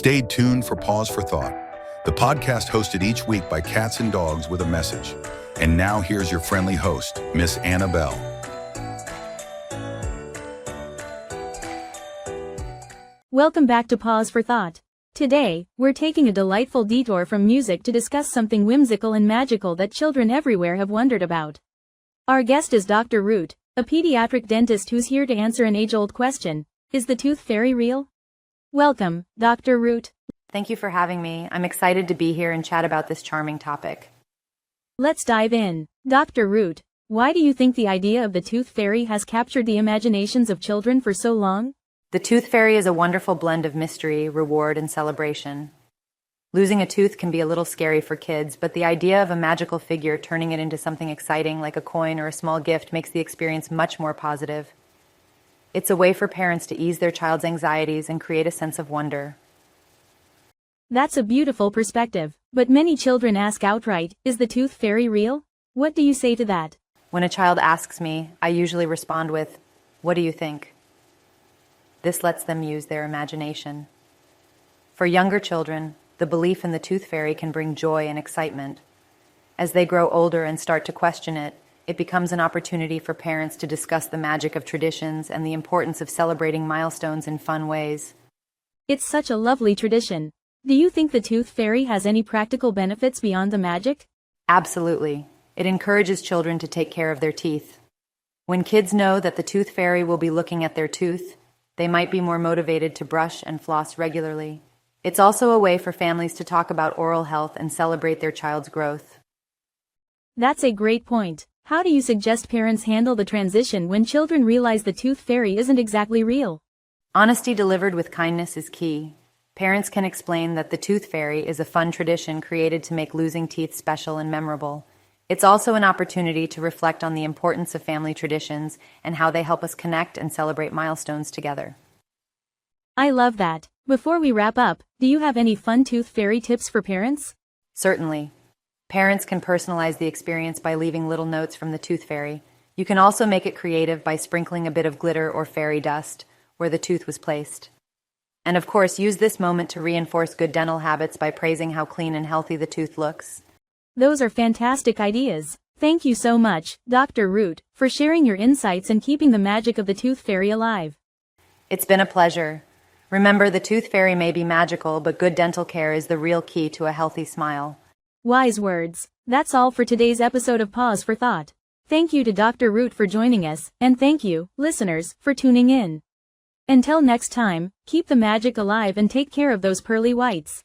Stay tuned for Pause for Thought, the podcast hosted each week by cats and dogs with a message. And now here's your friendly host, Miss Annabelle. Welcome back to Pause for Thought. Today, we're taking a delightful detour from music to discuss something whimsical and magical that children everywhere have wondered about. Our guest is Dr. Root, a pediatric dentist who's here to answer an age-old question: is the tooth fairy real? Welcome, Dr. Root. Thank you for having me. I'm excited to be here and chat about this charming topic. Let's dive in. Dr. Root, why do you think the idea of the tooth fairy has captured the imaginations of children for so long? The tooth fairy is a wonderful blend of mystery, reward, and celebration. Losing a tooth can be a little scary for kids, but the idea of a magical figure turning it into something exciting like a coin or a small gift makes the experience much more positive. It's a way for parents to ease their child's anxieties and create a sense of wonder. That's a beautiful perspective, but many children ask outright, is the tooth fairy real? What do you say to that? When a child asks me, I usually respond with, "What do you think?" This lets them use their imagination. For younger children, the belief in the tooth fairy can bring joy and excitement. As they grow older and start to question it, it becomes an opportunity for parents to discuss the magic of traditions and the importance of celebrating milestones in fun ways. It's such a lovely tradition. Do you think the tooth fairy has any practical benefits beyond the magic? Absolutely. It encourages children to take care of their teeth. When kids know that the tooth fairy will be looking at their tooth, they might be more motivated to brush and floss regularly. It's also a way for families to talk about oral health and celebrate their child's growth. That's a great point. How do you suggest parents handle the transition when children realize the tooth fairy isn't exactly real? Honesty delivered with kindness is key. Parents can explain that the tooth fairy is a fun tradition created to make losing teeth special and memorable. It's also an opportunity to reflect on the importance of family traditions and how they help us connect and celebrate milestones together. I love that. Before we wrap up, do you have any fun tooth fairy tips for parents? Certainly. Parents can personalize the experience by leaving little notes from the tooth fairy. You can also make it creative by sprinkling a bit of glitter or fairy dust where the tooth was placed. And of course, use this moment to reinforce good dental habits by praising how clean and healthy the tooth looks. Those are fantastic ideas. Thank you so much, Dr. Root, for sharing your insights and keeping the magic of the tooth fairy alive. It's been a pleasure. Remember, the tooth fairy may be magical, but good dental care is the real key to a healthy smile. Wise words. That's all for today's episode of Pause for Thought. Thank you to Dr. Root for joining us, and thank you, listeners, for tuning in. Until next time, keep the magic alive and take care of those pearly whites.